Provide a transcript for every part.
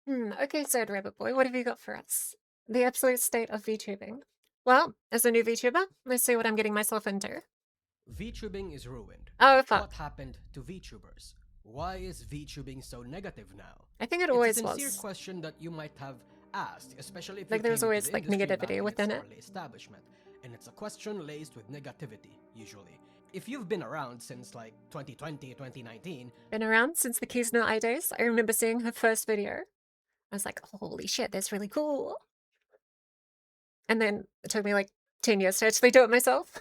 Okay, so Rabbit Boy, what have you got for us? The absolute state of VTubing. Well, as a new VTuber, let's see what I'm getting myself into. VTubing is ruined. Oh, fuck. What happened to VTubers? Why is VTubing so negative now? I think it It's a always sincere was. question that you might have asked, especially if you Like, there's came into always, the like, industry back negativity in its within it. early establishment. And it's a question laced with negativity, usually. If you've been around since like 2020, 2019, Been around since the Keys No Eye days. I remember seeing her first video. I was like, holy shit, that's really cool. And then it took me like 10 years to actually do it myself.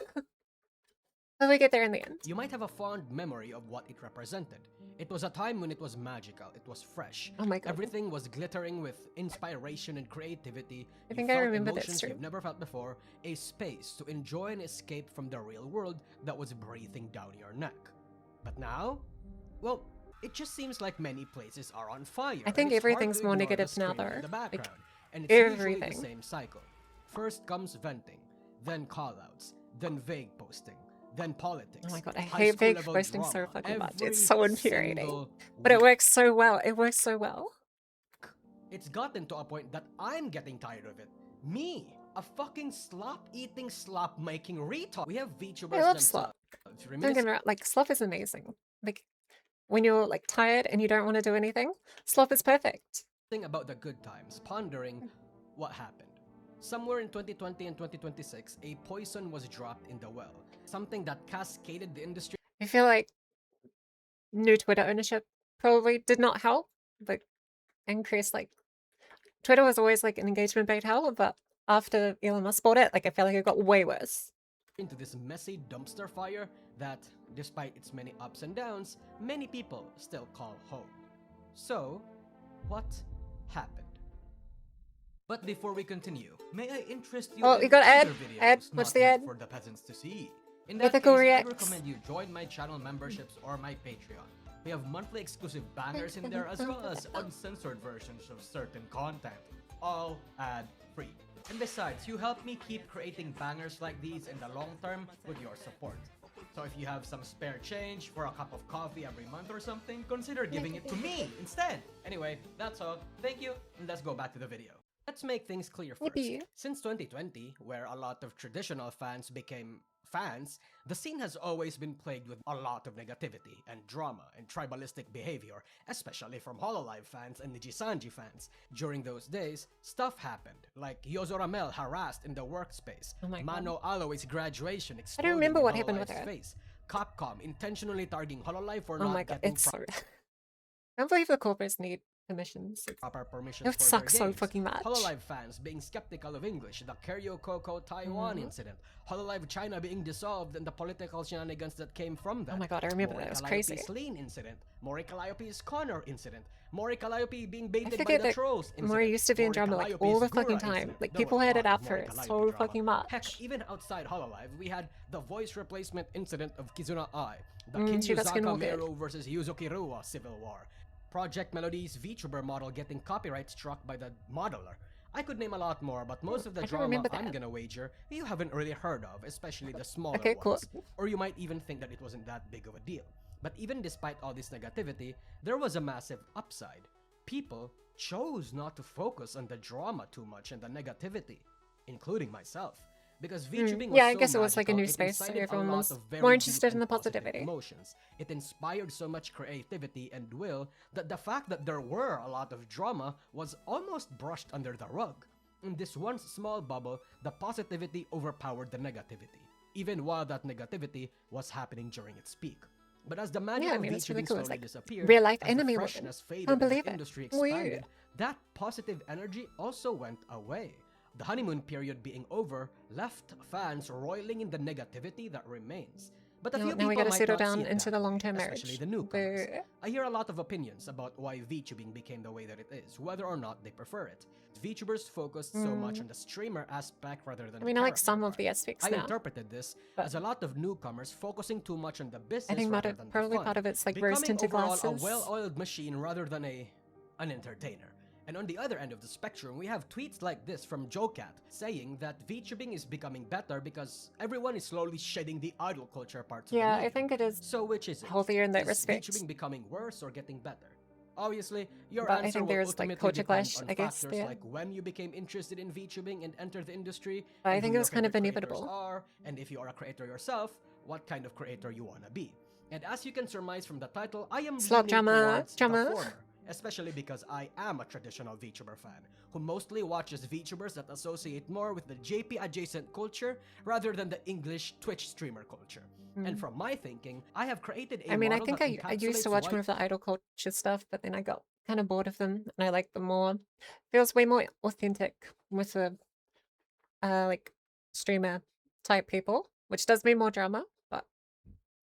But we get there in the end. you might have a fond memory of what it represented. It was a time when it was magical, it was fresh. Oh my god. Everything was glittering with inspiration and creativity. I You think I felt remember this emotions too. you've never felt before, a space to enjoy and escape from the real world that was breathing down your neck. But now, well, it just seems like many places are on fire. I think and it's hard everything's to more ignore the negative now, screaming though. in the background. Like, And it's usually the everything. same cycle. First comes venting, then callouts, then vague posting, then politics. Oh my god, I high hate school vague level posting so drama, fucking much. every It's so infuriating. single But it week. works so well. It works so well. It's gotten to a point that I'm getting tired of it. Me, a fucking slop-eating, slop-making retard. We have VTubers I love themselves. slop. Don't get me wrong, like, slop is amazing. Like, when you're, like, tired and you don't want to do anything, slop is perfect. About the good times, pondering what happened. Somewhere in 2020 and 2026, a poison was dropped in the well. Something that cascaded the industry I feel like new Twitter ownership probably did not help, but increase, like, Twitter was always, like, an engagement bait hell, but after Elon Musk bought it, like, I feel like it got way worse. into this messy dumpster fire that, despite its many ups and downs, many people still call home. So, what happened? But before we continue, may I interest you Oh, in you got ad? other videos Ad? not What's the meant ad? for the peasants to see? In that Ethical case, I reacts. recommend you join my channel memberships or my Patreon. We have monthly exclusive bangers in there as well as uncensored versions of certain content, all ad-free. And besides, you help me keep creating bangers like these in the long term with your support. So if you have some spare change for a cup of coffee every month or something, consider giving it to me instead. Anyway, that's all. Thank you, and let's go back to the video. Let's make things clear first. Yippee. Since 2020, where a lot of traditional fans became fans, the scene has always been plagued with a lot of negativity and drama and tribalistic behavior, especially from Hololive fans and Nijisanji fans. During those days, stuff happened, like Yozo Ramel harassed in the workspace, Oh my god. Mano Aloe's graduation exploding remember in what happened with Hololive's her. face, Capcom intentionally targeting Hololive for Oh not my god, getting it's so... I can't believe the corporates need permissions. proper permissions It for their sucks so games. fucking much. Hololive fans being skeptical of English, the Kyoryo Coco Taiwan incident, Hololive China being dissolved, and the political shenanigans that came from that. Oh my god, I remember that. It was crazy. Lean incident, Mori Calliope's Connor incident, Mori Calliope being I baited by forget the that trolls incident, Mori used to be in Mori drama like Calliope's all the fucking Gura time. incident. Like, There people was a had lot it of out for Mori it Calliope so drama. fucking much. Heck, even outside Hololive, we had the voice replacement incident of Kizuna Ai, the She got skin Kinyuzaka all good. Meru versus Yuzuki Rua civil war, Project Melody's VTuber model getting copyright struck by the modeler. I could name a lot more, but most of the I don't drama remember I'm that. gonna wager you haven't really heard of, especially the smaller Okay, cool. ones. Or you might even think that it wasn't that big of a deal. But even despite all this negativity, there was a massive upside. People chose not to focus on the drama too much and the negativity, including myself. Because VTubing was Yeah, I so guess it was like a magical, new it space, so incited a everyone lot was of very more deep interested in and the positive positivity. emotions. It inspired so much creativity and will that the fact that there were a lot of drama was almost brushed under the rug. In this one small bubble, the positivity overpowered the negativity, even while that negativity was happening during its peak. But as the magic Yeah, I of mean, it's really VTubing cool. It's slowly like disappeared, real life as the anime woman. freshness faded Can't and believe the it. industry Weird. expanded, that positive energy also went away. The honeymoon period being over left fans roiling in the negativity that remains. But a few Now we people gotta might settle not see down it into that the way, long-term especially marriage. the newcomers. Boo. I hear a lot of opinions about why VTubing became the way that it is, whether or not they prefer it. VTubers focused so much on the streamer aspect rather than I mean, the I like character some of part. the aspects I now. interpreted this But as a lot of newcomers focusing too much on the I business think rather than the probably fun, part of it's like becoming rose-tinted overall a glasses. well-oiled machine rather than an entertainer. And on the other end of the spectrum, we have tweets like this from Joecat saying that VTubing is becoming better because everyone is slowly shedding the idol culture parts of the Yeah, medium. I think it is So which is it? healthier in that Is respect. VTubing becoming worse or getting better? Obviously, your But I answer think will there's like ultimately culture depend clash, on I guess, factors there. like when you became interested in VTubing and entered the industry, But I and who think it your was kind of favorite creators inevitable. are, and if you are a creator yourself, what kind of creator you wanna be. And as you can surmise from the title, I am Slop leaning drama, towards the drama. former, especially because I am a traditional VTuber fan, who mostly watches VTubers that associate more with the JP adjacent culture rather than the English Twitch streamer culture. And from my thinking, I have created a I mean, I model think that I used to encapsulates watch why more of the idol culture stuff, but then I got kind of bored of them, and I like them more. Feels way more authentic with the like streamer type people, which does mean more drama, but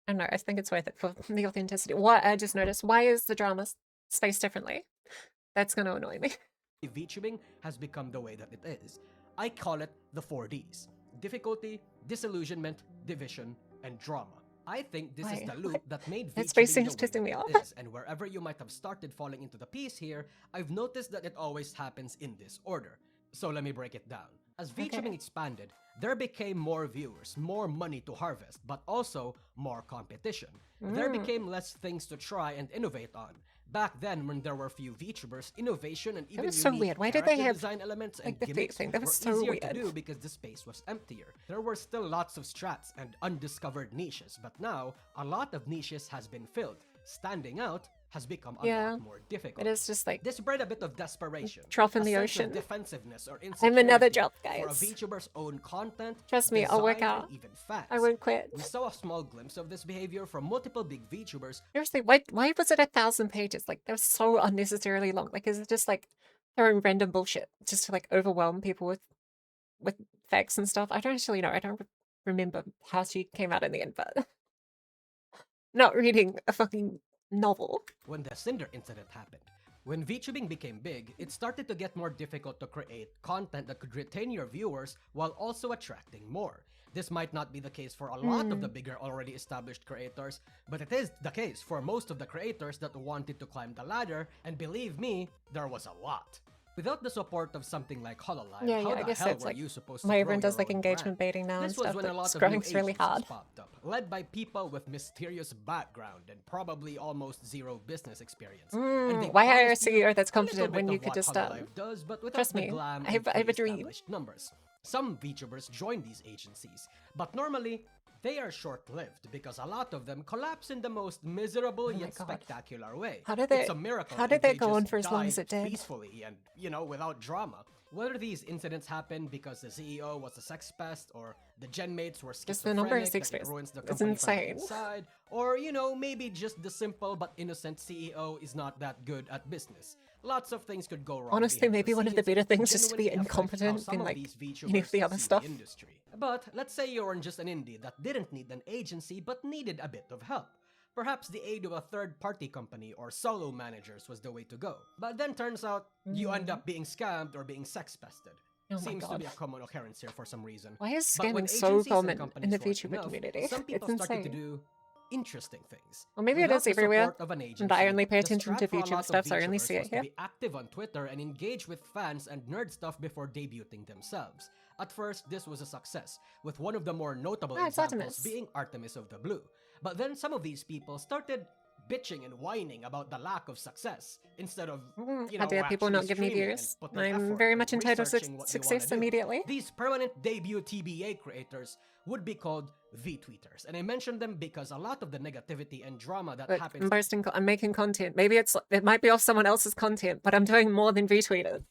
I don't know. I think it's worth it for the authenticity. What I just noticed, why is the drama spaced differently? That's gonna annoy me. VTubing has become the way that it is. I call it the 4Ds: difficulty, disillusionment, division, and drama. I think this is Why? the loop that made That VTubing spacing the is way pissing me that off. it is, and wherever you might have started falling into the piece here, I've noticed that it always happens in this order. So let me break it down. As VTubing Okay. expanded, there became more viewers, more money to harvest, but also more competition. There became less things to try and innovate on. Back then, when there were few VTubers, innovation and That even was so unique weird. Why did they character have design elements and like the feet gimmicks thing? That was were so easier to weird. do because the space was emptier. There were still lots of strats and undiscovered niches, but now a lot of niches has been filled. Standing out has become a Yeah, lot more difficult. it is just like This bred a bit of desperation, drop in a the sense of ocean. defensiveness or I'm another insecurity drop, for a guys. VTuber's own content, Trust me, I'll work design, and out. even I fans. won't quit. We saw a small glimpse of this behavior from multiple big VTubers. Seriously, why was it 1,000 pages? Like, that was so unnecessarily long. Like, is it just like throwing random bullshit just to like overwhelm people with facts and stuff? I don't actually know. I don't remember how she came out in the end, but not reading a fucking novel. When the Cinder incident happened. When VTubing became big, it started to get more difficult to create content that could retain your viewers while also attracting more. This might not be the case for a lot of the bigger already established creators, but it is the case for most of the creators that wanted to climb the ladder, and believe me, there was a lot. Without the support of something like HoloLive, Yeah, how I the guess hell that's were like you supposed to why grow everyone does your like own engagement brand? baiting now and This was stuff, when but a lot of new growing's really agencies hard. popped up, led by people with mysterious background and probably almost zero business experience. And they Why hire a promised you CEO that's a little confident bit when you of could what just HoloLive does, but without trust the me, glam I and have a dream. pre-established numbers. Some VTubers join these agencies, but normally they are short-lived because a lot of them collapse in the most miserable Oh my yet God. spectacular way. How did It's they a miracle how that did that they go on just for as long as died it did? peacefully and, without drama. Whether these incidents happen because the CEO was a sex pest, or the genmates were Just the number of schizophrenic that it six ruins the it's company from the insane. inside, or, maybe just the simple but innocent CEO is not that good at business. Lots of things could go wrong. Honestly, behind maybe the one of the scenes better and things is to be genuinely affect how incompetent some than of like these any of VTubers the other see stuff. the industry. But let's say you're in just an indie that didn't need an agency but needed a bit of help. Perhaps the aid of a third-party company or solo managers was the way to go. But then turns out you end up being scammed or being sex-pested. Oh my Seems to God. be a common occurrence here for some reason. Why is But when scamming so agencies and common in companies the weren't VTuber enough, community? some people It's started to insane. do interesting things. Well, maybe it Without is the everywhere, support of an and agency, I only pay the attention to strat for a VTuber lot of stuff, so I only VTubers see it was to here. be active on Twitter and engage with fans and nerd stuff before debuting themselves. At first, this was a success, with one of the more notable Ah, it's examples Artemis. being Artemis of the Blue. But then some of these people started bitching and whining about the lack of success instead of, How dare people actually not give me streaming and views? putting I'm effort very and much entitled to researching what they want to success do. immediately. These permanent debut TBA creators would be called V-tweeters, and I mention them because a lot of the negativity and drama that Look, happens I'm boasting. I'm making content. Maybe it might be off someone else's content, but I'm doing more than retweeters.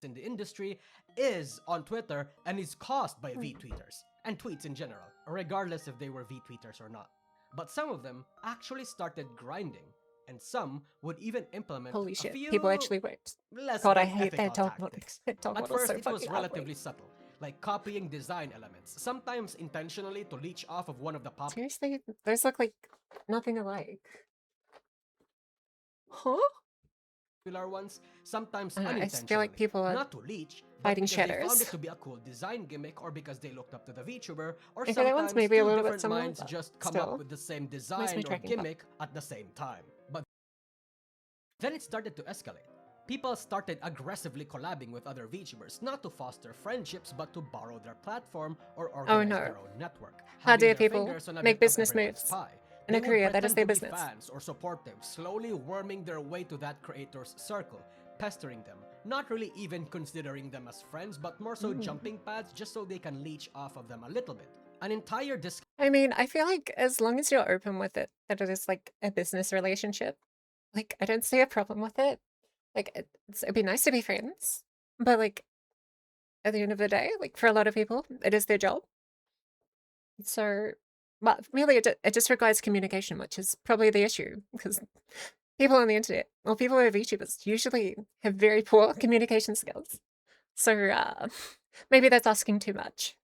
in the industry is on Twitter and is caused by V-tweeters and tweets in general, regardless if they were V-tweeters or not. But some of them actually started grinding, and some would even implement Holy a shit! few People actually worked. less God, I than hate that ethical dog model. tactics. That dog At model's first, so it was fucking relatively ugly. subtle, like copying design elements, sometimes intentionally to leech off of one of the Seriously, those look like nothing alike. Huh? popular ones, sometimes I don't know, I just feel unintentionally. like people are Not to leech, but fighting because they found shadows. it to be a cool design gimmick, or because they looked up to the VTuber, or Okay, that one's sometimes maybe a two little bit different similar, minds but just come still. up with the same Where's design my or tracking pad? gimmick at the same time. But then it started to escalate. People started aggressively collabing with other VTubers, not to foster friendships, but to borrow their platform or Oh organize no. their own network, How having dare their people fingers on a make bit of business everyone's moves? pie. In They a would career, that is pretend their to be business. fans or supportive, slowly worming their way to that creator's circle, pestering them, not really even considering them as friends, but more so jumping paths just so they can leech off of them a little bit. An entire I mean, I feel like as long as you're open with it, that it is like a business relationship, like I don't see a problem with it. Like it'd be nice to be friends, but like at the end of the day, like for a lot of people, it is their job. So, but really, it just requires communication, which is probably the issue because people on the internet or people who are VTubers usually have very poor communication skills. So maybe that's asking too much.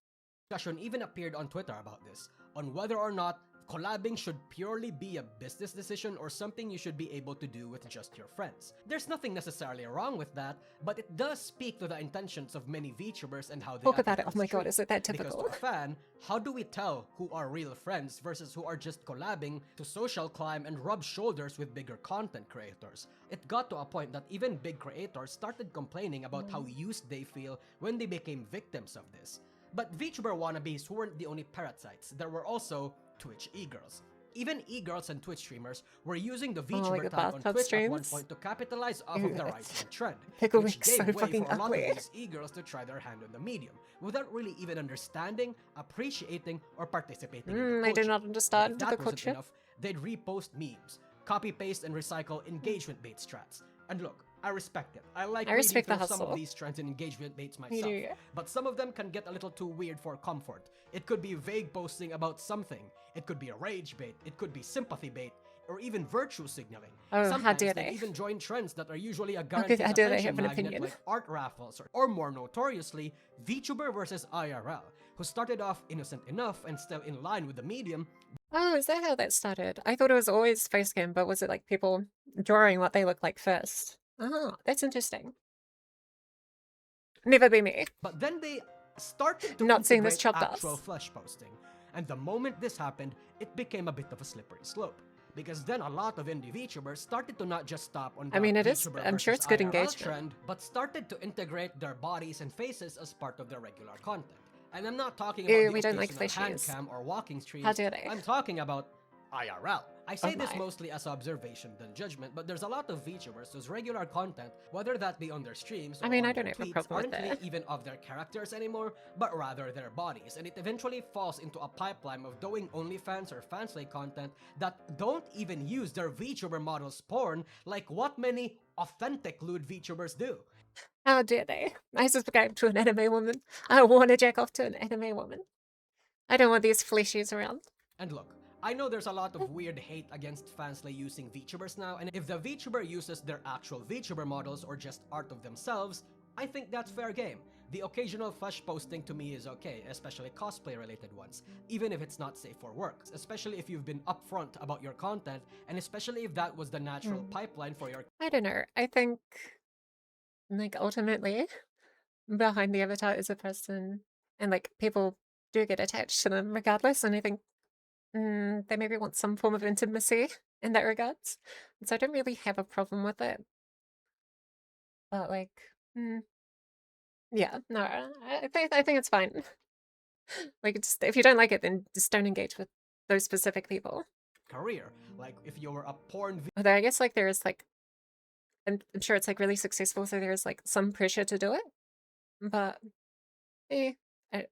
discussion even appeared on Twitter about this, on whether or not collabing should purely be a business decision or something you should be able to do with just your friends. There's nothing necessarily wrong with that, but it does speak to the intentions of many VTubers and how they Talk act about on it. Oh my god, stream. is it that Because typical? to a fan, how do we tell who are real friends versus who are just collabing to social climb and rub shoulders with bigger content creators? It got to a point that even big creators started complaining about how used they feel when they became victims of this. But VTuber wannabes weren't the only parasites, there were also Twitch e-girls. Even e-girls and Twitch streamers were using the Oh, like VTuber the tag on bathtub Twitch at one streams. point to capitalize off Ew, of the that's rising trend, Pickle which Rick's so gave way fucking for a lot of ugly. these e-girls to try their hand on the medium, without really even understanding, appreciating, or participating in the I do culture. not But if understand that the wasn't culture. enough, they'd repost memes, copy-paste and recycle engagement bait strats. And look, I respect it. I like I reading respect the through some of hustle. these trends and engagement baits You myself, do. but some of them can get a little too weird for comfort. It could be vague posting about something, it could be a rage bait, it could be sympathy bait, or even virtue signaling. Oh, how Sometimes dare they they? even join trends that are usually a How guaranteed dare they attention have an magnet opinion? like art raffles, or more notoriously, VTuber versus IRL, who started off innocent enough and still in line with the medium. Oh, is that how that started? I thought it was always face cam, but was it like people drawing what they look like first? Oh, that's interesting. Never be me. But then they started to Not seeing this integrate chopped actual ass. flesh posting. And the moment this happened, it became a bit of a slippery slope. Because then a lot of indie VTubers started to not just stop on the I mean, it is. VTuber I'm sure versus it's good IRL engagement. trend, but started to integrate their bodies and faces as part of their regular content. And I'm not talking about Ew, the we don't like occasional hand fishies. cam or walking streams. How dare they? I'm talking about IRL. I say Oh this my. mostly as observation than judgment, but there's a lot of VTubers whose regular content, whether that be on their streams or I mean, on I their don't have a tweets, problem with aren't really that. even of their characters anymore, but rather their bodies, and it eventually falls into a pipeline of doing OnlyFans or fansplay content that don't even use their VTuber models' porn like what many authentic lewd VTubers do. How dare they? I subscribe to an anime woman. I want to jack off to an anime woman. I don't want these fleshies around. And look, I know there's a lot of weird hate against fansplay using VTubers now, and if the VTuber uses their actual VTuber models or just art of themselves, I think that's fair game. The occasional flesh posting to me is okay, especially cosplay related ones, even if it's not safe for work, especially if you've been upfront about your content, and especially if that was the natural pipeline for your I don't know. I think, like, ultimately, behind the avatar is a person, and like people do get attached to them regardless. And I think they maybe want some form of intimacy in that regards. So I don't really have a problem with it. But like, yeah, no, I think it's fine. Like, just if you don't like it, then just don't engage with those specific people. career. Like if you were a porn Although I guess like there is like, I'm sure it's like really successful, so there's like some pressure to do it. But eh, I,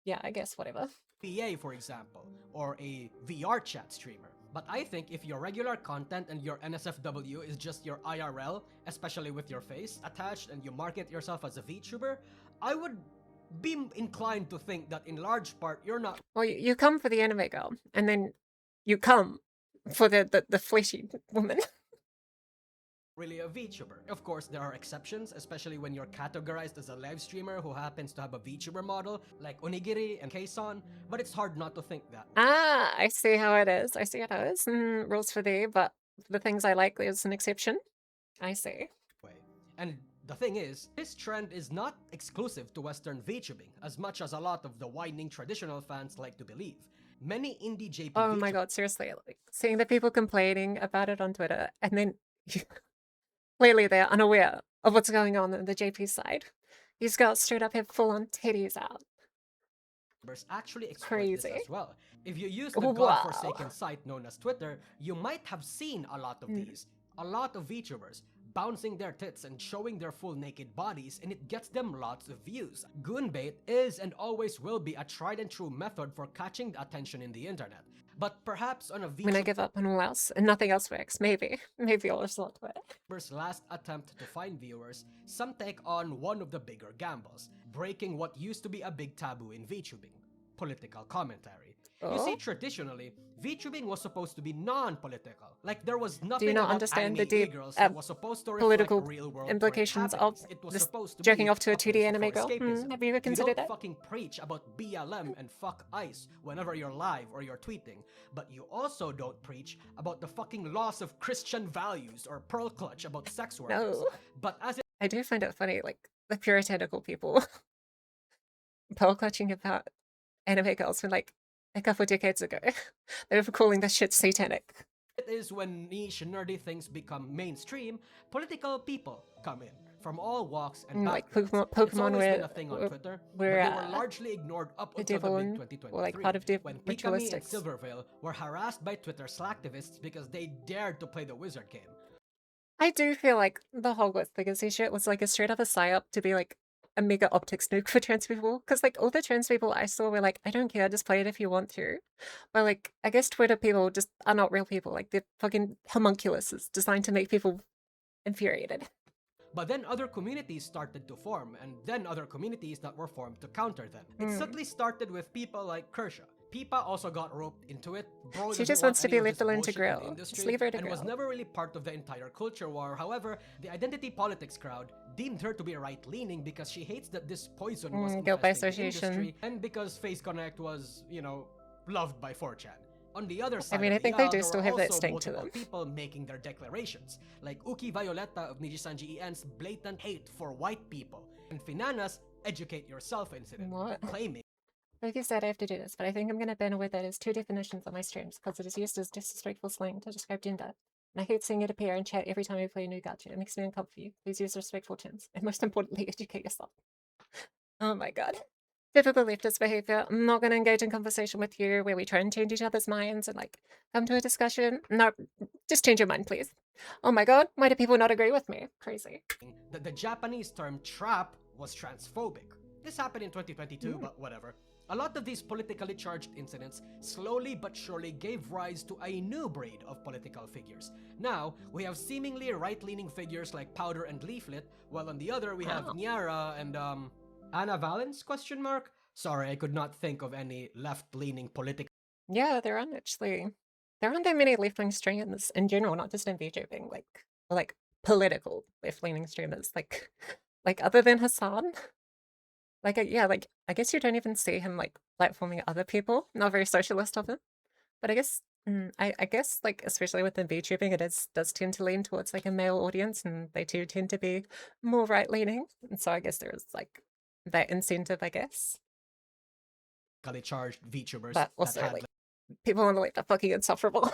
yeah, I guess whatever. VA, for example, or a VR chat streamer. But I think if your regular content and your NSFW is just your IRL, especially with your face attached and you market yourself as a VTuber, I would be inclined to think that in large part you're not Well, you come for the anime girl, and then you come for the fleshy woman. really a VTuber. Of course, there are exceptions, especially when you're categorized as a live streamer who happens to have a VTuber model, like Onigiri and Keisan, but it's hard not to think that. Ah, I see how it is. I see how it is. Rules for thee, but the things I like, there's an exception. I see. Way. And the thing is, this trend is not exclusive to Western VTubing, as much as a lot of the whining traditional fans like to believe. Many indie JP Oh my god, seriously, like seeing the people complaining about it on Twitter, and then clearly they're unaware of what's going on the JP side. These girls straight up have full-on titties out. actually exploit this Crazy. as well. If you use the Wow. godforsaken site known as Twitter, you might have seen a lot of these. A lot of VTubers bouncing their tits and showing their full naked bodies, and it gets them lots of views. Goonbait is and always will be a tried and true method for catching the attention in the internet. But perhaps on a When I give up on all else and nothing else works, maybe I'll resort to it. VTuber's last attempt to find viewers, some take on one of the bigger gambles, breaking what used to be a big taboo in VTubing: political commentary. You see, Oh? traditionally, VTubing was supposed to be non-political. Like, there was Do you nothing not about understand the anime deep e-girls that was supposed to reflect political real-world implications of happenings. It was this supposed to jerking be off to a a 2D place anime for girl? escapism. Have you ever You considered don't that? fucking preach about BLM and fuck ICE whenever you're live or you're tweeting, but you also don't preach about the fucking loss of Christian values or pearl clutch about sex workers. No. But as I do find it funny, like, the puritanical people pearl clutching about anime girls from, like, a couple decades ago. They were calling this shit satanic. it is when niche nerdy things become mainstream, political people come in from all walks and Like backgrounds. Pokemon It's always been were a thing on Twitter, but were they were largely ignored up the until the devil mid and 2023, or like part of the when Pikami and ritualistics. Silvervale were harassed by Twitter slacktivists because they dared to play the wizard game. I do feel like the Hogwarts Legacy shit was like a straight up a psyop to be like a mega optics nuke for trans people. Because like all the trans people I saw were like, I don't care, just play it if you want to. But like, I guess Twitter people just are not real people. Like they're fucking homunculuses designed to make people infuriated. But then other communities started to form, and then other communities that were formed to counter them. It subtly started with people like Kershaw. Pipa also got roped into it. Bro She doesn't just want wants to any be of left this alone to bullshit in the grill. industry, Just leave her to and was grill. never really part of the entire culture war. However, the identity politics crowd deemed her to be right-leaning because she hates that this poison was Guilt by infesting the association. industry, and because Face Connect was, you know, loved by 4chan. On the other side mean, of I the think they aisle, do there still were have that also stink to multiple them. people making their declarations, like Uki Violetta of Nijisanji EN's blatant hate for white people, and Finana's educate yourself incident, What? claiming Like you said, I have to do this, but I think I'm gonna ban a word that has two definitions on my streams because it is used as disrespectful slang to describe gender. And I hate seeing it appear in chat every time I play a new gacha. It makes me uncomfortable. Please use respectful terms. And most importantly, educate yourself. Oh my god. Typical leftist behavior. I'm not gonna engage in conversation with you where we try and change each other's minds and like come to a discussion. No, just change your mind, please. Oh my god, why do people not agree with me? Crazy. that the Japanese term trap was transphobic. This happened in 2022, but whatever. A lot of these politically charged incidents slowly but surely gave rise to a new breed of political figures. Now, we have seemingly right-leaning figures like Powder and Leaflet, while on the other we have Wow. Nyara and Anna Valens? Question mark? Sorry, I could not think of any left-leaning political Yeah, there aren't actually. There aren't that many left-wing streamers in general, not just in VTubing, like political left-leaning streamers, like other than Hassan. Like, yeah, like I guess you don't even see him like platforming other people. Not very socialist of him, but I guess I guess like especially within VTubing, does tend to lean towards like a male audience, and they do tend to be more right-leaning, and so I guess there is like that incentive, I guess. charged VTubers But that also had like people on the left are fucking insufferable.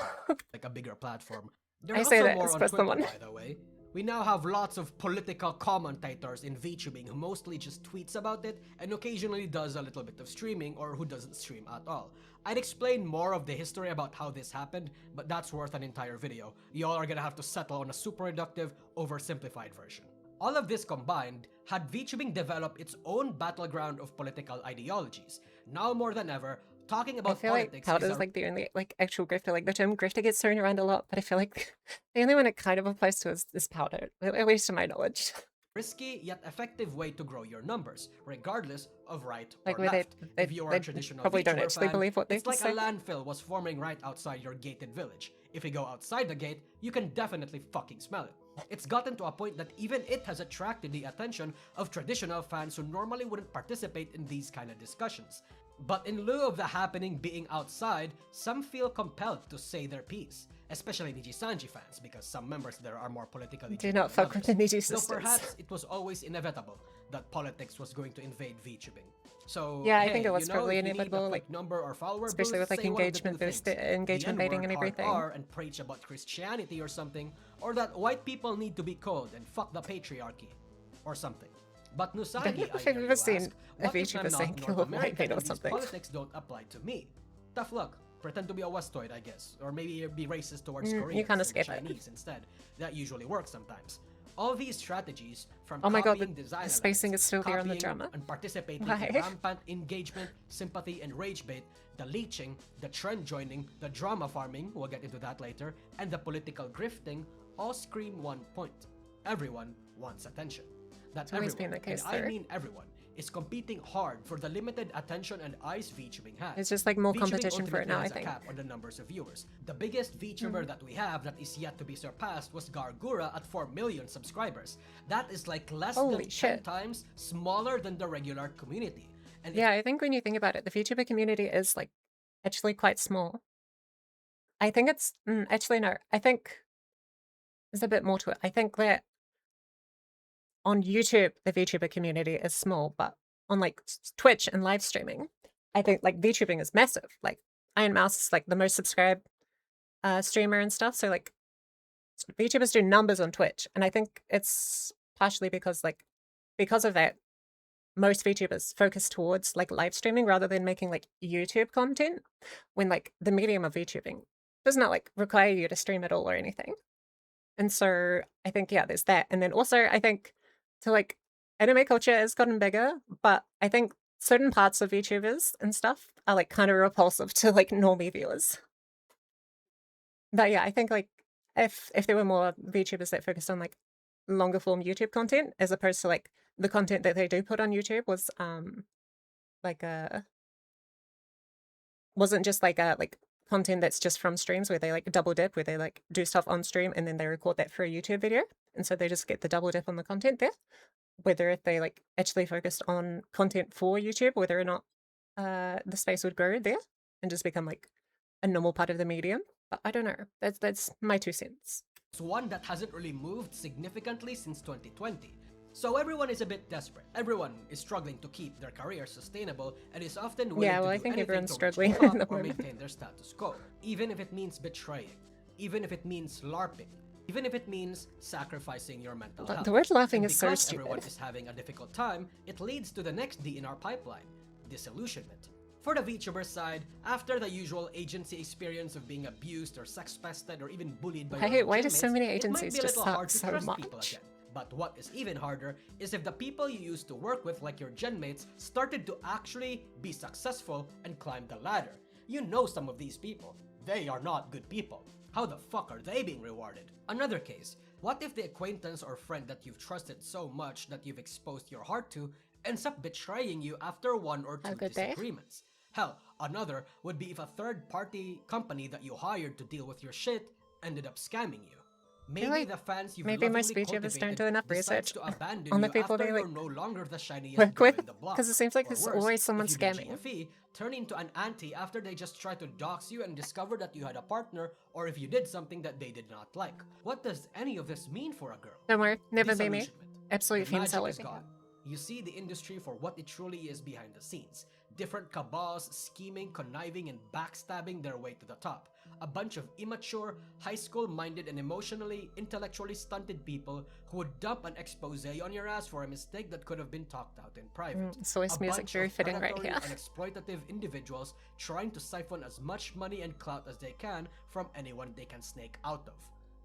like a bigger platform. I There's say also that more as on first Twitter, someone. by the way. We now have lots of political commentators in VTubing who mostly just tweets about it and occasionally does a little bit of streaming or who doesn't stream at all. I'd explain more of the history about how this happened, but that's worth an entire video. Y'all are gonna have to settle on a super reductive, oversimplified version. All of this combined had VTubing develop its own battleground of political ideologies. Now more than ever, talking I about feel like politics Powder's is a like the only like actual grifter. Like the term grifter gets thrown around a lot, but I feel like the only one it kind of applies to is Powder, at least to my knowledge. risky yet effective way to grow your numbers, regardless of right Like or where left. they If you are a traditional probably don't VTuber actually fan, believe what they it's like say. a landfill was forming right outside your gated village. If you go outside the gate, you can definitely fucking smell it. It's gotten to a point that even it has attracted the attention of traditional fans who normally wouldn't participate in these kind of discussions. But in lieu of the happening being outside, some feel compelled to say their piece, especially Nijisanji fans, because some members there are more politically Do driven not than fuck with others. the Niji Though sisters. perhaps it was always inevitable that politics was going to invade VTubing. So Yeah, hey, I think it was you know, probably if you need a inevitable, quick like number or follower especially boost, with like say one of the engagement two boost, things. engagement The baiting and N-word everything. hardcore and preach about Christianity or something, or that white people need to be cold and fuck the patriarchy, or something. But I don't know Nousagi, I if I've hear ever you seen ask, a what if I'm VTuber saying not kill North a white American man or and these something. politics don't apply to me? Tough luck. Pretend to be a Westoid, I guess. Or maybe be racist towards You Koreans kind of and the skip it. Chinese instead. That usually works sometimes. All these strategies, from Oh my god, copying design the spacing elements, is still there on the copying drama. and participating in Why? rampant engagement, sympathy, and rage bait, the leeching, the trend joining, the drama farming, we'll get into that later, and the political grifting all scream one point. Everyone wants attention. That It's always been everyone, the case, and I though. mean everyone, is competing hard for the limited attention and eyes VTubing has. It's just like more VTubing competition for it ultimately now, I has a think. cap on the numbers of viewers. The biggest VTuber that we have that is yet to be surpassed was Gargura at 4 million subscribers. That is like less Holy than 10 shit. times smaller than the regular community. And Yeah, I think when you think about it, the VTuber community is like actually quite small. I think it's actually no. I think there's a bit more to it. I think that on YouTube the VTuber community is small, but on like Twitch and live streaming, I think like VTubing is massive. Like Iron Mouse is like the most subscribed streamer and stuff. So like VTubers do numbers on Twitch, and I think it's partially because of that, most VTubers focus towards like live streaming rather than making like YouTube content, when like the medium of VTubing does not like require you to stream at all or anything. And so I think yeah, there's that. And then also I think to like anime culture has gotten bigger, but I think certain parts of VTubers and stuff are like kind of repulsive to like normie viewers. But yeah, I think like if there were more VTubers that focused on like longer form YouTube content as opposed to like the content that they do put on YouTube was like wasn't just like content that's just from streams where they like double dip, where they like do stuff on stream and then they record that for a YouTube video, and so they just get the double dip on the content there. Whether if they like actually focused on content for YouTube, whether or not the space would grow there and just become like a normal part of the medium. But I don't know. That's my 2 cents. it's one that hasn't really moved significantly since 2020. So everyone is a bit desperate. Everyone is struggling to keep their career sustainable and is often willing Yeah, well, to I do think anything everyone's to struggling reach the at the top or moment. maintain their status quo, even if it means betraying, even if it means LARPing, even if it means sacrificing your mental health. The word laughing And is so because everyone stupid. is having a difficult time, it leads to the next D in our pipeline: disillusionment. For the VTuber side, after the usual agency experience of being abused or sex pested or even bullied by your own Why do so gymmates, many it might agencies be a just little suck hard to so trust people much? again. But what is even harder is if the people you used to work with, like your genmates, started to actually be successful and climb the ladder. You know some of these people. They are not good people. How the fuck are they being rewarded? Another case, what if the acquaintance or friend that you've trusted so much that you've exposed your heart to ends up betraying you after 1 or 2 Good day. disagreements? Hell, another would be if a third-party company that you hired to deal with your shit ended up scamming you. Maybe like, the fans you've maybe most lovingly VTubers don't cultivated do enough decides research to abandon on the you people after they you're like no longer the shiniest work girl with, in the block. because it seems like Or there's worse, always someone if you did scamming. GFE, turn into an auntie after they just tried to dox you and discover that you had a partner, or if you did something that they did not like. What does any of this mean for a girl? Don't worry, never be me. Disillusionment. Absolute The female magic is over gone. here. You see the industry for what it truly is behind the scenes. Different cabals scheming, conniving, and backstabbing their way to the top. A bunch of immature, high school-minded, and emotionally, intellectually stunted people who would dump an expose on your ass for a mistake that could have been talked out in private. Source A music bunch very of fitting right predatory here. and exploitative individuals trying to siphon as much money and clout as they can from anyone they can snake out of.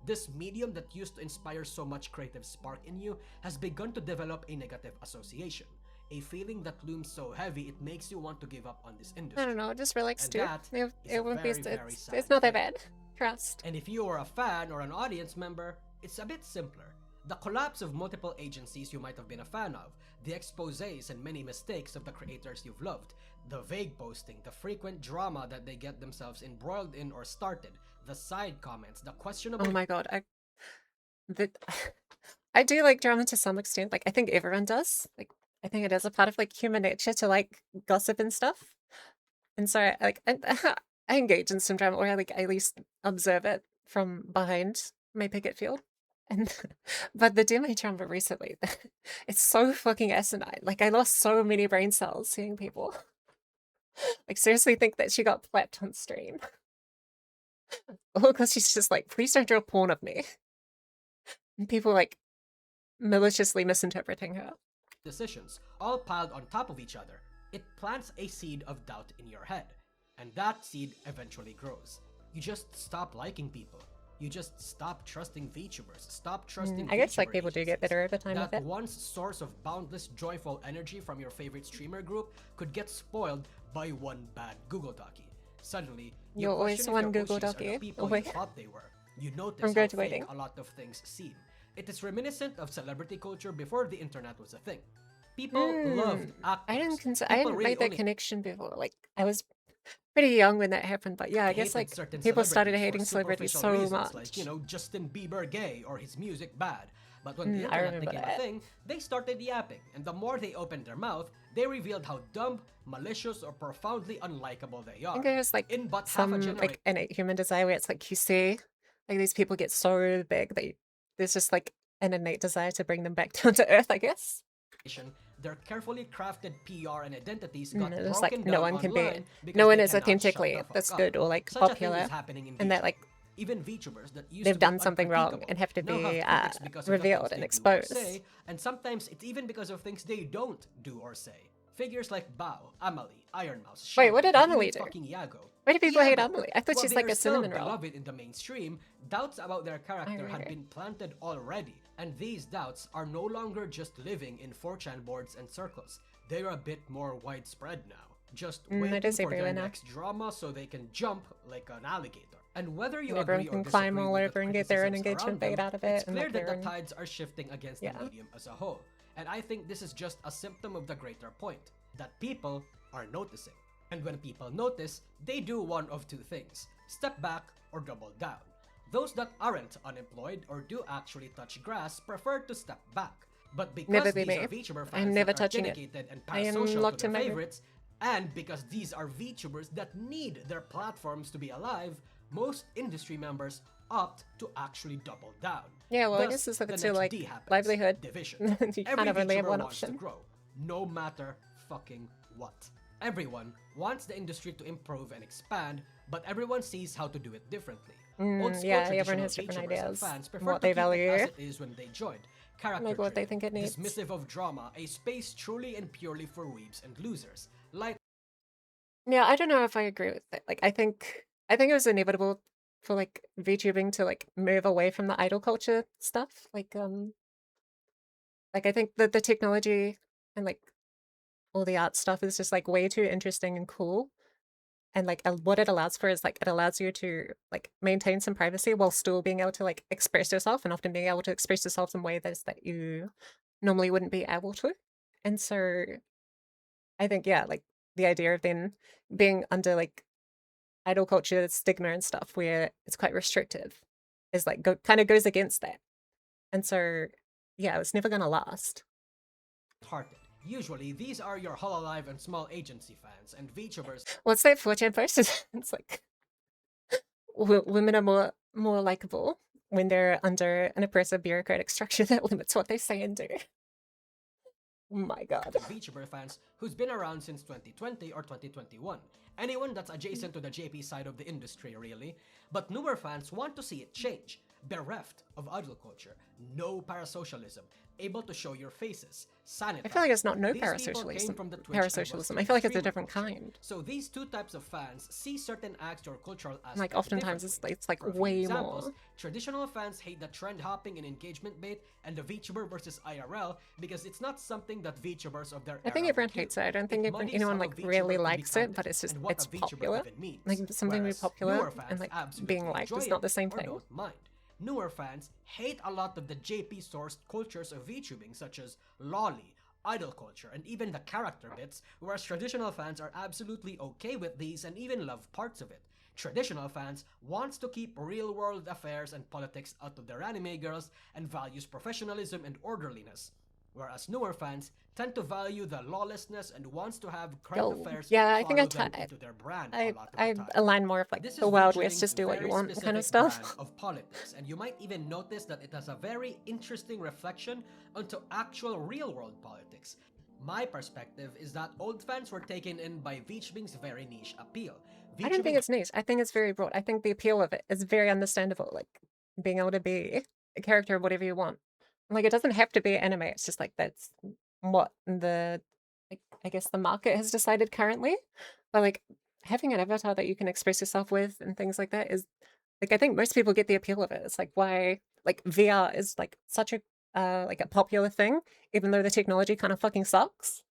This medium that used to inspire so much creative spark in you has begun to develop a negative association. A feeling that looms so heavy it makes you want to give up on this industry. I don't know, just relax, And dude. that is It a won't be. very sad It's not that thing. bad. Trust. And if you are a fan or an audience member, it's a bit simpler. The collapse of multiple agencies you might have been a fan of, the exposés and many mistakes of the creators you've loved, the vague posting, the frequent drama that they get themselves embroiled in or started, the side comments, the questionable— Oh my god, I do like drama to some extent. Like I think everyone does. Like I think it is a part of like human nature to like gossip and stuff. And so I engage in some drama, or I like at least observe it from behind my picket field. And but the demo drama recently, it's so fucking asinine. Like I lost so many brain cells seeing people like seriously think that she got slapped on stream. All because she's just like, please don't draw porn of me. And people like maliciously misinterpreting her. decisions, all piled on top of each other, it plants a seed of doubt in your head. And that seed eventually grows. You just stop liking people. You just stop trusting VTubers. Stop trusting I guess like VTuber people do get agencies. better over time with That it. once source of boundless joyful energy from your favorite streamer group could get spoiled by one bad Google Docie. Suddenly, you You're always question if one your Google Oshis are the Docie people away you thought they were. You notice from how fake graduating. a lot of things seem. It is reminiscent of celebrity culture before the internet was a thing. People loved I actors. I People hadn't really made that only connection before. Like I was pretty young when that happened, but yeah, I guess hated like certain people started celebrities for hating celebrities superficial so reasons, like, much. Justin Bieber gay or his music bad. But when the I internet remember became a that. thing, they started yapping, and the more they opened their mouth, they revealed how dumb, malicious, or profoundly unlikable they I are. think there's like In but half a some generation, like innate human desire where it's like you see like these people get so big that there's just like an innate desire to bring them back down to earth, I guess. their carefully crafted PR and identities got It's just broken like no down one can be online because no one they is cannot shut authentically the fuck that's up. good or like Such a thing is popular, happening in and that VTubing. like Even VTubers that used they've to be done something wrong uncritiquable and have to now be have critics because of the revealed things and they do or exposed. say, and sometimes it's even because of things they don't do or say. Figures like Bao, Amelie, Iron Mouse, Wait, what Shelby, did and even Amelie do? fucking Iago. Why do people hate Iago, Amelie? I thought while she's they like are a still cinnamon roll. beloved in the mainstream, doubts about their character had been planted already, and these doubts are no longer just living in 4chan boards and circles. They're a bit more widespread now, just waiting for their next drama so they can jump like an alligator. And whether you Everyone agree or can disagree climb all with over the and get their own criticisms engagement around bait them, out of it, it's and clear like that their the own. tides are shifting against the medium as a whole. And I think this is just a symptom of the greater point, that people are noticing. And when people notice, they do one of two things: step back or double down. Those that aren't unemployed or do actually touch grass prefer to step back. But Never because be these me. are VTuber I'm fans never that are touching it. dedicated and I am parasocial to locked their in my room. favorites, and because these are VTubers that need their platforms to be alive, most industry members opt to actually double down. Yeah, well, I Thus, guess it's if the it's next your like D happens, livelihood. division. You Every kind of only have VTuber one wants to option. grow, no matter fucking what. Everyone wants the industry to improve and expand, but everyone sees how to do it differently. Old school Yeah, everyone traditional has different VTubers and ideas fans prefer what to they keep it value, as it is when they joined. Character like what they driven, think it needs. dismissive of drama, a space truly and purely for weebs and losers. Light Yeah, I don't know if I agree with it. Like, I think it was inevitable for like VTubing to like move away from the idol culture stuff. Like I think that the technology and like all the art stuff is just like way too interesting and cool. And like what it allows for is like it allows you to like maintain some privacy while still being able to like express yourself, and often being able to express yourself in ways that you normally wouldn't be able to. And so I think yeah, like the idea of then being under like idol culture stigma and stuff where it's quite restrictive is like kind of goes against that. And so yeah, it's never gonna last. hearted. Usually, these are your Hololive and small agency fans, and VTubers What's that 4chan post? It's like women are more likable when they're under an oppressive bureaucratic structure that limits what they say and do. Oh my god. and VTuber fans who's been around since 2020 or 2021. Anyone that's adjacent to the JP side of the industry, really. But newer fans want to see it change. Bereft of idol culture, no parasocialism, able to show your faces, sanitized. I feel like it's not no These people came parasocialism. from the Twitch and Parasocialism. Western I feel like it's a streamer different culture. kind. So these two types of fans see certain acts or cultural aspects Like oftentimes it's like For a few way examples, more. traditional fans hate the trend hopping and engagement bait and the VTuber versus IRL because it's not something that VTubers of their I think era everyone would do. hates it. I don't think muddies anyone how a like VTuber really could be likes it, counted but it's just and what it's a VTuber popular. even means, Like something to be whereas popular newer fans and like absolutely being liked enjoy is not it the same or thing. don't mind. Newer fans hate a lot of the JP sourced cultures of VTubing, such as lolly, idol culture, and even the character bits, whereas traditional fans are absolutely okay with these and even love parts of it. Traditional fans wants to keep real-world affairs and politics out of their anime girls and values professionalism and orderliness, whereas newer fans tend to value the lawlessness and wants to have current affairs Yeah, I think follow them into their brand a lot of the I time. align more of like This the is Wild West, VTubing's just do what you very want kind of specific stuff. brand of politics, and you might even notice that it has a very interesting reflection onto actual real-world politics. My perspective is that old fans were taken in by VTubing's very niche appeal. I don't think VTubing it's niche. I think it's very broad. I think the appeal of it is very understandable. Like being able to be a character of whatever you want. Like it doesn't have to be anime. It's just like that's what the, like, I guess the market has decided currently. But like having an avatar that you can express yourself with and things like that is like, I think most people get the appeal of it. It's like why like VR is like such a like a popular thing, even though the technology kind of fucking sucks.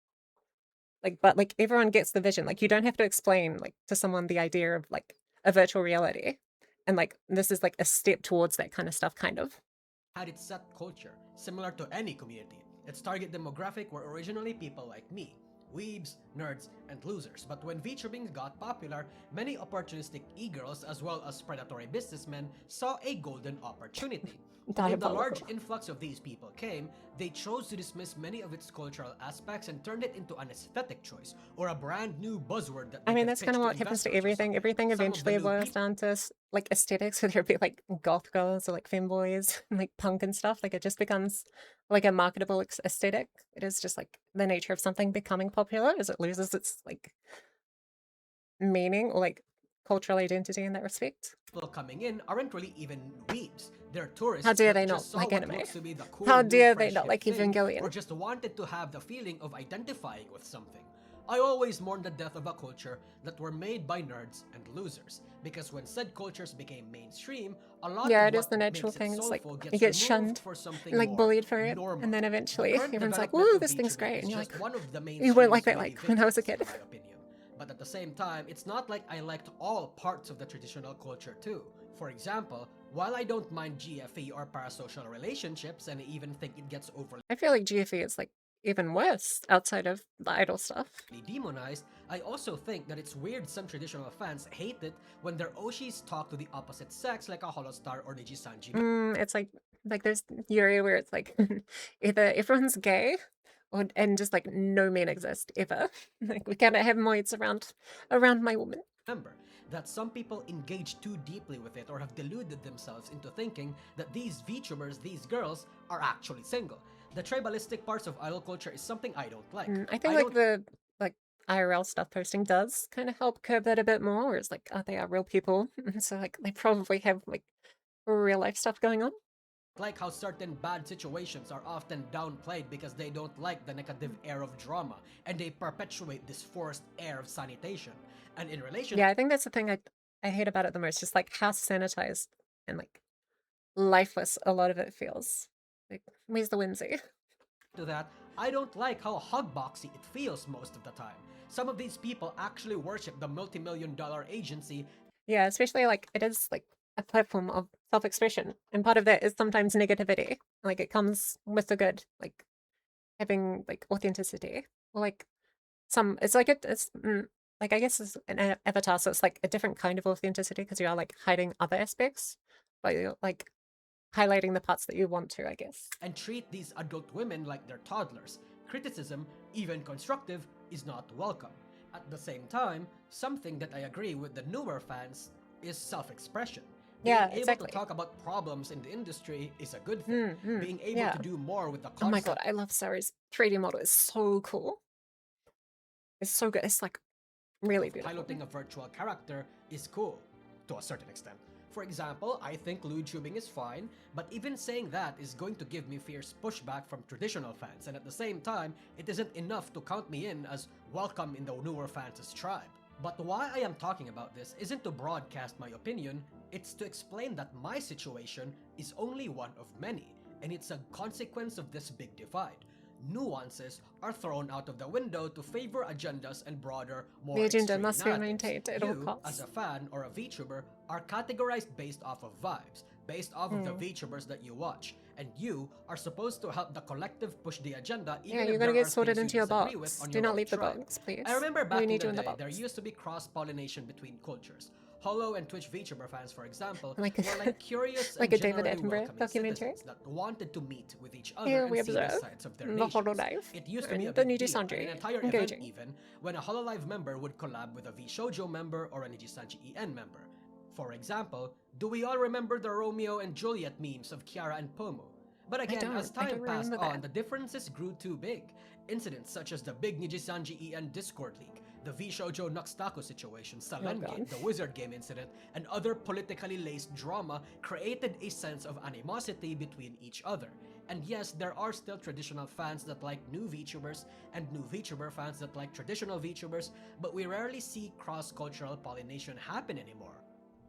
Like, but like everyone gets the vision. Like you don't have to explain like to someone the idea of like a virtual reality. And like this is like a step towards that kind of stuff, kind of. Had its set culture, similar to any community. Its target demographic were originally people like me, weebs, nerds, and losers. But when VTubing got popular, many opportunistic e-girls as well as predatory businessmen saw a golden opportunity. When the large Diabolical. influx of these people came, they chose to dismiss many of its cultural aspects and turned it into an aesthetic choice or a brand new buzzword that I they mean, could that's kind pitch of to what happens to investors or everything. something. Everything Some of the eventually new boils people down to like aesthetics, whether it be like goth girls or like femboys and like punk and stuff. Like it just becomes like a marketable aesthetic. It is just like the nature of something becoming popular as it loses its like meaning or like cultural identity in that respect. coming in aren't really even weebs. They're How tourists dare they that not just saw like what anime? looks to be the cool How new dare they fresh not hip like thing, Evangelion? or just wanted to have the feeling of identifying with something. I always mourn the death of a culture that were made by nerds and losers, because when said cultures became mainstream, a lot Yeah, of it is what the natural makes it thing. Just like soulful you gets get removed shunned for and something like more bullied for it, and normal. then The eventually current everyone's like, development "Woo, of this thing's VTubing great," is and you're like, just one of the "You weren't like mainstream's that many like when I was a victims, kid." in my opinion. But at the same time, it's not like I liked all parts of the traditional culture too. For example, while I don't mind GFE or parasocial relationships and even think it gets overly I feel like GFE is like even worse outside of the idol stuff. demonized, I also think that it's weird some traditional fans hate it when their Oshis talk to the opposite sex like a Holostar or Nijisanji. It's like there's Yuri where it's like either everyone's gay or and just like no men exist ever. Like we cannot have moids around my woman. Remember that some people engage too deeply with it or have deluded themselves into thinking that these VTubers, these girls, are actually single. The tribalistic parts of idol culture is something I don't like. I think I like don't the like IRL stuff posting does kind of help curb that a bit more, where it's like, oh, they are real people. So like they probably have like real life stuff going on. like how certain bad situations are often downplayed because they don't like the negative air of drama and they perpetuate this forced air of sanitation. And in relation Yeah, I think that's the thing I hate about it the most, just like how sanitized and like lifeless a lot of it feels. Like, where's the whimsy? to that, I don't like how hugboxy it feels most of the time. Some of these people actually worship the multi-million-dollar agency. Yeah, especially like it is like a platform of self-expression, and part of that is sometimes negativity. Like it comes with the good, like having like authenticity, or like some. It's like it's like I guess it's an avatar, so it's like a different kind of authenticity because you are like hiding other aspects, but you're like highlighting the parts that you want to, I guess. And treat these adult women like they're toddlers. Criticism, even constructive, is not welcome. At the same time, something that I agree with the newer fans is self expression. Being Yeah, able to exactly. talk about problems in the industry is a good thing. Being able Yeah. to do more with the Oh my god, concept I love Saru's 3D model. It's so cool. It's so good. It's like really of beautiful. piloting a virtual character is cool, to a certain extent. For example, I think tubing is fine, but even saying that is going to give me fierce pushback from traditional fans, and at the same time, it isn't enough to count me in as welcome in the newer fans' tribe. But why I am talking about this isn't to broadcast my opinion, it's to explain that my situation is only one of many, and it's a consequence of this big divide. Nuances are thrown out of the window to favor agendas and broader, The more agenda extreme must be narratives. maintained at all You, as costs. a fan or a VTuber, are categorized based off of vibes, based off of the VTubers that you watch, and you are supposed to help the collective push the agenda Yeah, even you if gotta there get are sorted things you into your disagree with box. on Do your not own leave the tribe. box, please. I remember We back in need the you in the day, there box. used to be cross-pollination between cultures. Hollow and Twitch VTuber fans, for example, Like were like curious like and a David generally Attenborough welcoming documentary. citizens that wanted to meet with each other Here and we see the observe sights of their the nations. Hololive It used to be a and the big deal, and an Nijisanji entire event engaging. even, when a Hololive member would collab with a VShojo member or a Nijisanji EN member. For example, do we all remember the Romeo and Juliet memes of Kiara and Pomo? But again, as I time don't passed remember on, that. the differences grew too big. Incidents such as the big Nijisanji EN Discord leak, the VShojo Nuxtaku situation, Oh Salenge, god. the Wizard Game incident, and other politically laced drama created a sense of animosity between each other. And yes, there are still traditional fans that like new VTubers and new VTuber fans that like traditional VTubers, but we rarely see cross-cultural pollination happen anymore.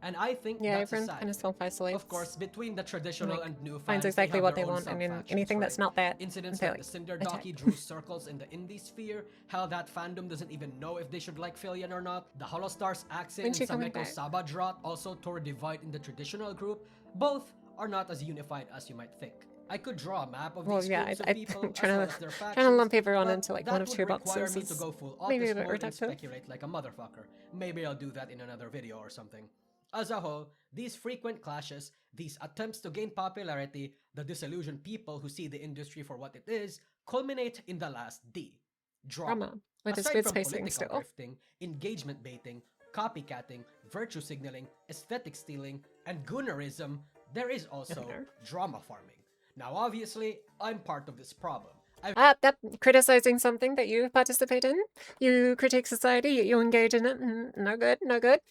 And I think Yeah, that's a everyone sad kind of thing. self-isolates. Of course, between the And, traditional like, and new finds fans, they exactly have what their they own want, and then sub-factions, anything right? that's not that, Incidents they like the like Cinder attack. Doki drew circles in the indie sphere, how that fandom doesn't even know if they should like Filion or not. The Holostars Axin When's and she coming Sameko back? Sabadrot also tore a divide in the traditional group. Both are not as unified as you might think. I could draw a map of Well, these yeah, groups of I'm people as trying well to as their trying to factions, lump everyone but into like one that of would two require boxes me to is go full maybe a autist bit mode and reductive. speculate like a motherfucker. Maybe I'll do that in another video or something. As a whole, these frequent clashes, these attempts to gain popularity, the disillusioned people who see the industry for what it is, culminate in the last D: drama. Drama with his Aside weird from spacing political still. grifting, engagement baiting, copycatting, virtue signaling, aesthetic stealing, and goonerism, there is also Gunner. drama farming. Now, obviously, I'm part of this problem. I've That criticizing something that you participate in, you critique society, you engage in it. No good, no good.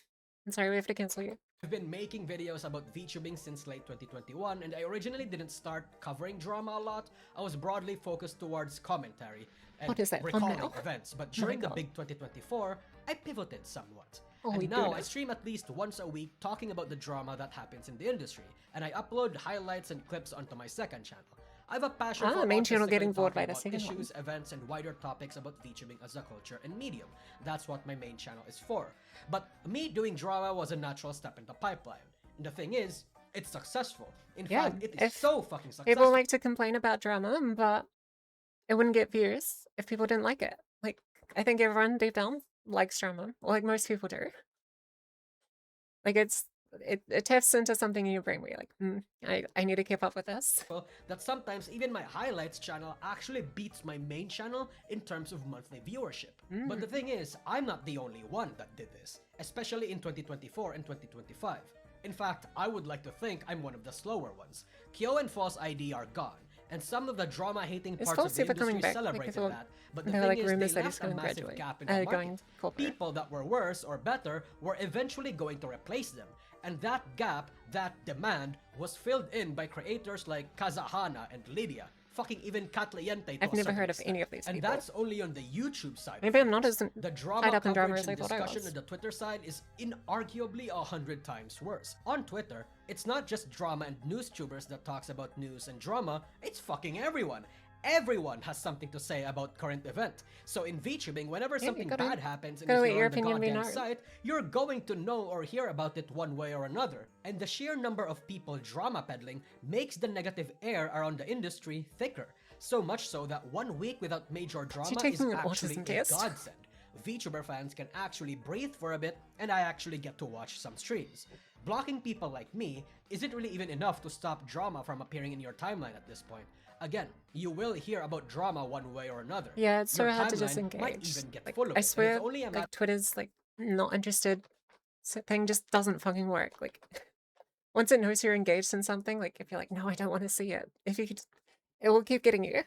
I'm sorry, we have to cancel you. been making videos about VTubing since late 2021, and I originally didn't start covering drama a lot. I was broadly focused towards commentary and What is that, recalling thumbnail? events, but Oh my during the God. big 2024, I pivoted somewhat. Holy And now I goodness. stream at least once a week talking about the drama that happens in the industry, and I upload highlights and clips onto my second channel. I have a passion for Main channel autistically getting bored talking by the about second issues, events, and wider topics about VTubing as a culture and medium. That's what my main channel is for. But me doing drama was a natural step in the pipeline. And the thing is, it's successful. In Yeah, fact, it is if so fucking people successful. like to complain about drama, but it wouldn't get views if people didn't like it. Like, I think everyone deep down likes drama, like most people do. Like, it taps into something in your brain where you're like, I need to keep up with this. That sometimes even my highlights channel actually beats my main channel in terms of monthly viewership. But the thing is, I'm not the only one that did this, especially in 2024 and 2025. In fact, I would like to think I'm one of the slower ones. Kyo and False ID are gone, and some of the drama-hating Is parts False of the Super coming industry back? Like, celebrated people, that, but the there were thing like is, rumors they that he's left a going to massive graduate, gap in the market. going corporate. People that were worse or better were eventually going to replace them, and that gap, that demand, was filled in by creators like Kazahana and Lydia. Fucking even Katliente. I've never heard of any of these and people. that's only on the YouTube side. Maybe I'm not as the drama tied up in drama coverage as I and thought I discussion was. on the Twitter side is inarguably 100 times worse. On Twitter, it's not just drama and news tubers that talks about news and drama, it's fucking everyone. Everyone has something to say about current event. So in VTubing, whenever something bad happens and if let you're your on the opinion be goddamn known. site, you're going to know or hear about it one way or another. And the sheer number of people drama peddling makes the negative air around the industry thicker. So much so that 1 week without major drama is taking an actually autism a test? godsend. VTuber fans can actually breathe for a bit, and I actually get to watch some streams. Blocking people like me isn't really even enough to stop drama from appearing in your timeline at this point. Again, you will hear about drama one way or another. Yeah, it's so Your hard to timeline disengage. might even get Like, full of I it, and swear, it's only a matter like Twitter's like not interested. Thing just doesn't fucking work. Like, once it knows you're engaged in something, like if you're like, no, I don't want to see it. If you could, it will keep getting you.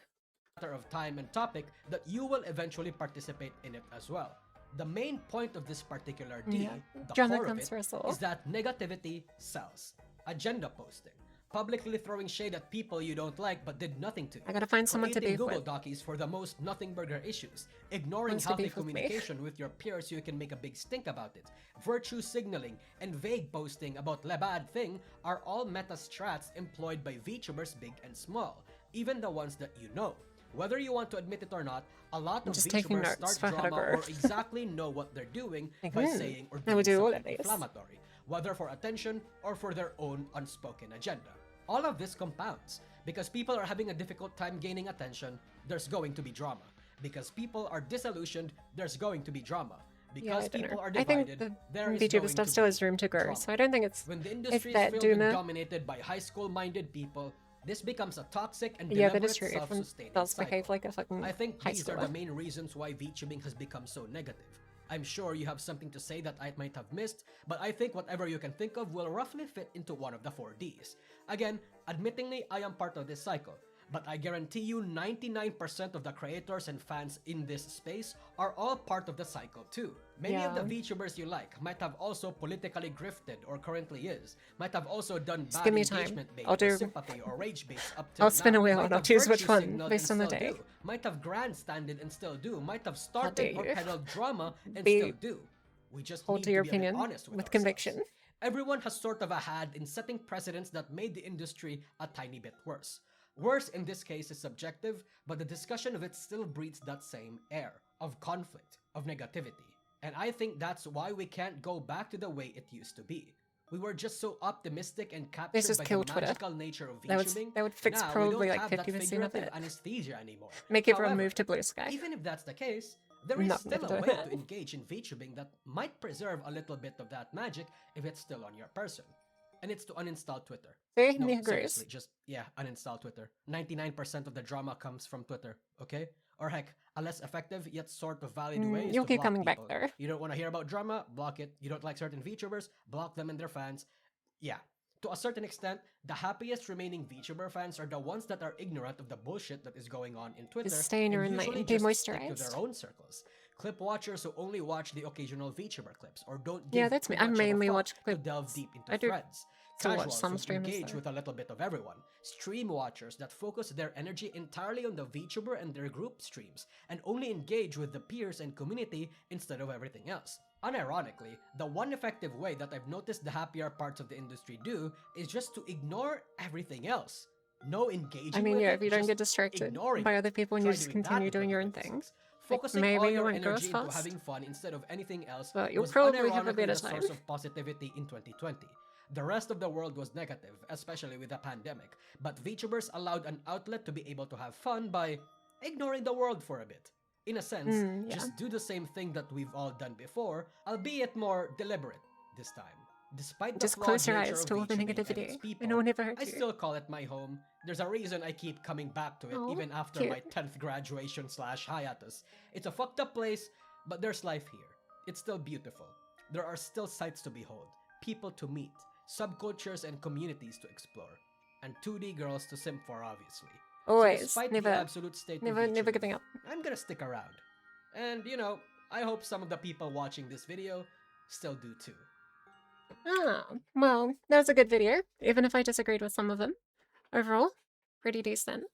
of time and topic that you will eventually participate in it as well. The main point of this particular D, the Drama core of comes it, for us all. is that negativity sells. Agenda posting. Publicly throwing shade at people you don't like but did nothing to. I gotta find someone to Creating beef Google with. Docies for the most nothing burger issues. Ignoring Wants to healthy beef with me. communication with your peers so you can make a big stink about it. Virtue signaling and vague posting about le bad thing are all meta strats employed by VTubers big and small, even the ones that you know. Whether you want to admit it or not, a lot of just taking VTubers notes start for how to drama grow. or exactly know what they're doing Like, by saying or I would doing do all of something these. inflammatory, whether for attention or for their own unspoken agenda. All of this compounds. Because people are having a difficult time gaining attention, there's going to be drama. Because people are disillusioned, there's going to be drama. Because people are I think divided, the there is VTuber going stuff to still be has room to grow. drama. So I don't think it's When the if industry is that filled and Duma. dominated by high school-minded people, this becomes a toxic and Yeah, that deliberate is true. Everyone self-sustaining does cycle. behave like a fucking I think high these are the schooler. main reasons why VTubing has become so negative. I'm sure you have something to say that I might have missed, but I think whatever you can think of will roughly fit into one of the 4 Ds. Again, admittingly, I am part of this cycle. But I guarantee you 99% of the creators and fans in this space are all part of the cycle too. Many of the Yeah. VTubers you like might have also politically grifted or currently is, might have also done Just bad give me time. engagement bait I'll or do. sympathy or rage baits up I'll till spin now, a wheel might and I'll have choose which virtue one signaled and based on the still day. do, might have grandstanded and still do, might have How dare started or you. peddled drama and still Be do. We just hold to need to your be a bit opinion honest with with ourselves. conviction. Everyone has sort of a hand in setting precedents that made the industry a tiny bit worse. Worse in this case is subjective, but the discussion of it still breathes that same air of conflict, of negativity. And I think that's why we can't go back to the way it used to be. We were just so optimistic and Let's captured just by the kill Twitter. magical nature of That VTubing. would fix Now we don't probably like have that 50% of figurative it. anesthesia anymore. Make everyone However, move to Blue Sky. even if that's the case, there is No, still never a doing way that. to engage in VTubing that might preserve a little bit of that magic if it's still on your person. And it's to uninstall Twitter. See, No, he agrees. seriously, just, yeah, uninstall Twitter. 99% of the drama comes from Twitter, okay? Or heck, a less effective yet sort of valid way is You'll to keep block coming back people. there. You don't want to hear about drama? Block it. You don't like certain VTubers? Block them and their fans. Yeah. To a certain extent, the happiest remaining VTuber fans are the ones that are ignorant of the bullshit that is going on in Twitter Just stay in your and own usually lane. Be just stick to their moisturized. own circles. Clip watchers who only watch the occasional VTuber clips or don't Yeah, give that's too me. I much of a mainly fuck watch to clips. delve deep into I do threads. still watch Casuals some who streamers engage though. with a little bit of everyone. Stream watchers that focus their energy entirely on the VTuber and their group streams and only engage with the peers and community instead of everything else. Unironically, the one effective way that I've noticed the happier parts of the industry do is just to ignore everything else. No engaging I mean, with yeah, it, if you don't just get distracted ignoring by it. other people and you Try just doing that continue in doing your own thing. 2026. Like, Focusing maybe all you your want to go as energy into fast, having fun instead of anything else but you'll was probably have a unironically better the time. source of positivity in 2020. The rest of the world was negative, especially with the pandemic, but VTubers allowed an outlet to be able to have fun by ignoring the world for a bit. In a sense, Yeah. just do the same thing that we've all done before, albeit more deliberate this time. Despite the Just flawed close your nature eyes of to all the VTubing and its negativity, and people, it will never hurt I you. still call it my home. There's a reason I keep coming back to it Aw, even after cute. my 10th graduation / hiatus. It's a fucked up place, but there's life here. It's still beautiful. There are still sights to behold, people to meet, subcultures and communities to explore, and 2D girls to simp for, obviously. Always. So despite Never, the absolute state never, of never VTubing, giving up. I'm gonna stick around. And, you know, I hope some of the people watching this video still do too. Ah, well, that was a good video, even if I disagreed with some of them. Overall, pretty decent.